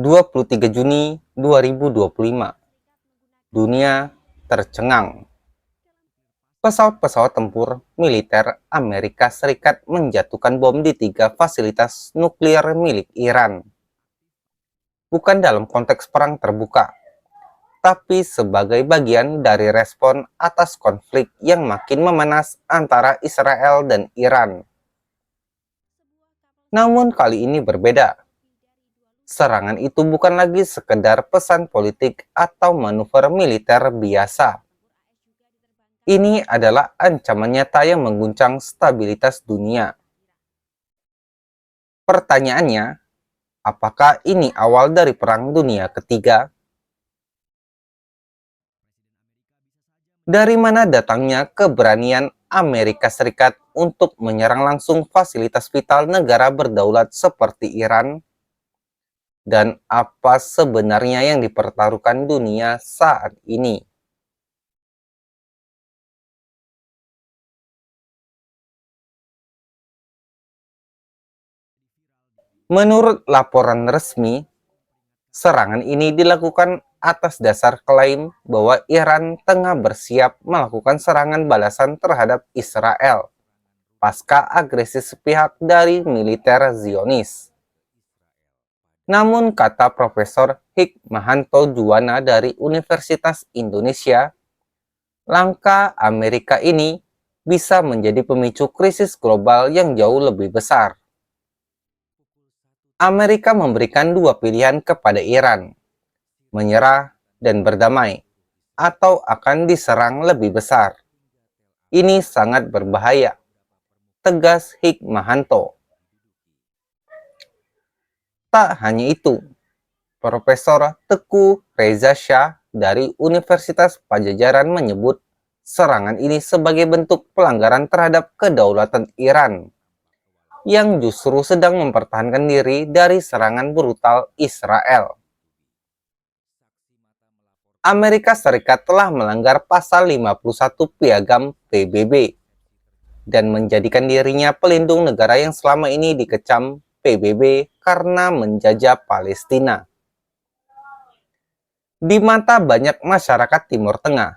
23 Juni 2025, dunia tercengang. Pesawat-pesawat tempur militer Amerika Serikat menjatuhkan bom di 3 fasilitas nuklir milik Iran. Bukan dalam konteks perang terbuka, tapi sebagai bagian dari respon atas konflik yang makin memanas antara Israel dan Iran. Namun kali ini berbeda. Serangan itu bukan lagi sekedar pesan politik atau manuver militer biasa. Ini adalah ancaman nyata yang mengguncang stabilitas dunia. Pertanyaannya, apakah ini awal dari Perang Dunia Ketiga? Dari mana datangnya keberanian Amerika Serikat untuk menyerang langsung fasilitas vital negara berdaulat seperti Iran? Dan apa sebenarnya yang dipertaruhkan dunia saat ini? Menurut laporan resmi, serangan ini dilakukan atas dasar klaim bahwa Iran tengah bersiap melakukan serangan balasan terhadap Israel pasca agresi sepihak dari militer Zionis. Namun kata Profesor Hikmahanto Juwana dari Universitas Indonesia, langkah Amerika ini bisa menjadi pemicu krisis global yang jauh lebih besar. Amerika memberikan 2 pilihan kepada Iran, menyerah dan berdamai, atau akan diserang lebih besar. Ini sangat berbahaya, tegas Hikmahanto. Tak hanya itu, Profesor Teguh Reza Shah dari Universitas Pajajaran menyebut serangan ini sebagai bentuk pelanggaran terhadap kedaulatan Iran, yang justru sedang mempertahankan diri dari serangan brutal Israel. Amerika Serikat telah melanggar pasal 51 Piagam PBB dan menjadikan dirinya pelindung negara yang selama ini dikecam PBB karena menjajah Palestina. Di mata banyak masyarakat Timur Tengah,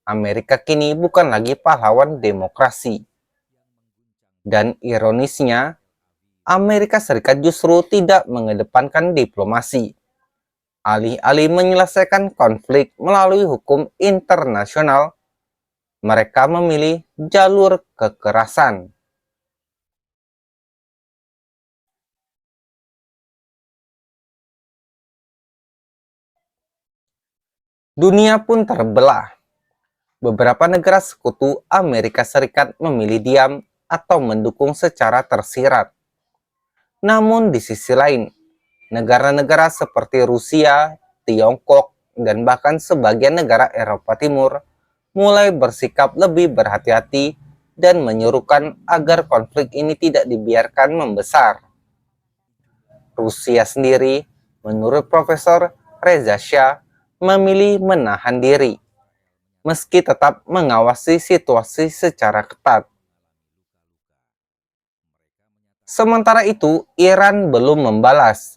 Amerika kini bukan lagi pahlawan demokrasi. Dan ironisnya, Amerika Serikat justru tidak mengedepankan diplomasi. Alih-alih menyelesaikan konflik melalui hukum internasional, mereka memilih jalur kekerasan. Dunia pun terbelah. Beberapa negara sekutu Amerika Serikat memilih diam atau mendukung secara tersirat. Namun di sisi lain, negara-negara seperti Rusia, Tiongkok, dan bahkan sebagian negara Eropa Timur mulai bersikap lebih berhati-hati dan menyerukan agar konflik ini tidak dibiarkan membesar. Rusia sendiri, menurut Profesor Reza Shah, memilih menahan diri, meski tetap mengawasi situasi secara ketat. Sementara itu, Iran belum membalas,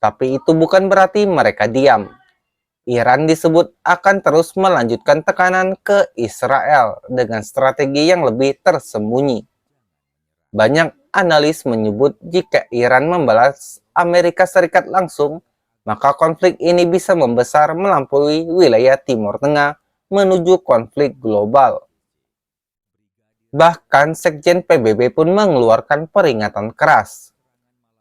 tapi itu bukan berarti mereka diam. Iran disebut akan terus melanjutkan tekanan ke Israel dengan strategi yang lebih tersembunyi. Banyak analis menyebut jika Iran membalas Amerika Serikat langsung, maka konflik ini bisa membesar melampaui wilayah Timur Tengah menuju konflik global. Bahkan Sekjen PBB pun mengeluarkan peringatan keras.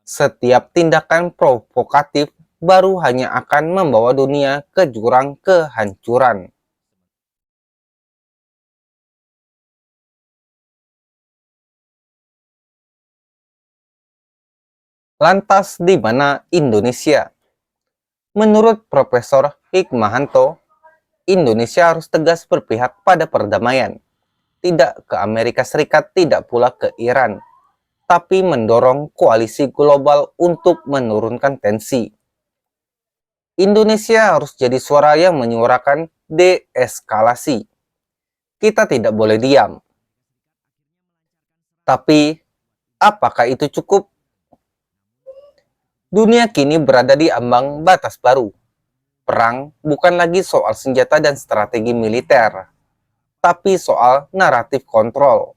Setiap tindakan provokatif baru hanya akan membawa dunia ke jurang kehancuran. Lantas di mana Indonesia? Menurut Profesor Hikmahanto, Indonesia harus tegas berpihak pada perdamaian, tidak ke Amerika Serikat, tidak pula ke Iran, tapi mendorong koalisi global untuk menurunkan tensi. Indonesia harus jadi suara yang menyuarakan deeskalasi. Kita tidak boleh diam. Tapi, apakah itu cukup? Dunia kini berada di ambang batas baru. Perang bukan lagi soal senjata dan strategi militer, tapi soal naratif kontrol.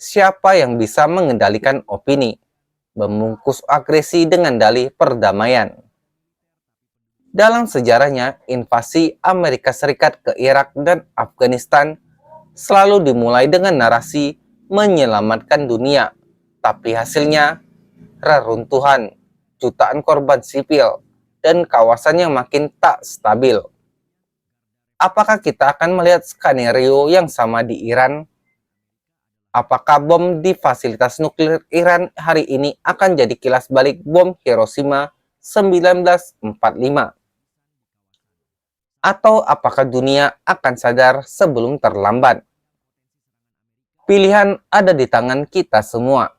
Siapa yang bisa mengendalikan opini, membungkus agresi dengan dalih perdamaian. Dalam sejarahnya, invasi Amerika Serikat ke Irak dan Afghanistan selalu dimulai dengan narasi menyelamatkan dunia, tapi hasilnya reruntuhan, jutaan korban sipil, dan kawasan yang makin tak stabil. Apakah kita akan melihat skenario yang sama di Iran? Apakah bom di fasilitas nuklir Iran hari ini akan jadi kilas balik bom Hiroshima 1945? Atau apakah dunia akan sadar sebelum terlambat? Pilihan ada di tangan kita semua.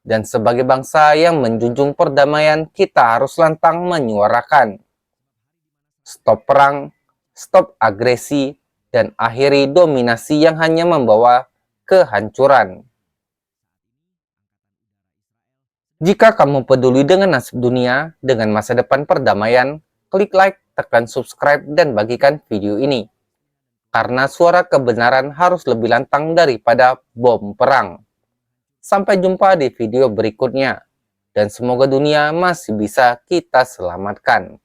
Dan sebagai bangsa yang menjunjung perdamaian, kita harus lantang menyuarakan stop perang, stop agresi, dan akhiri dominasi yang hanya membawa kehancuran. Jika kamu peduli dengan nasib dunia, dengan masa depan perdamaian, klik like, tekan subscribe, dan bagikan video ini. Karena suara kebenaran harus lebih lantang daripada bom perang. Sampai jumpa di video berikutnya, dan semoga dunia masih bisa kita selamatkan.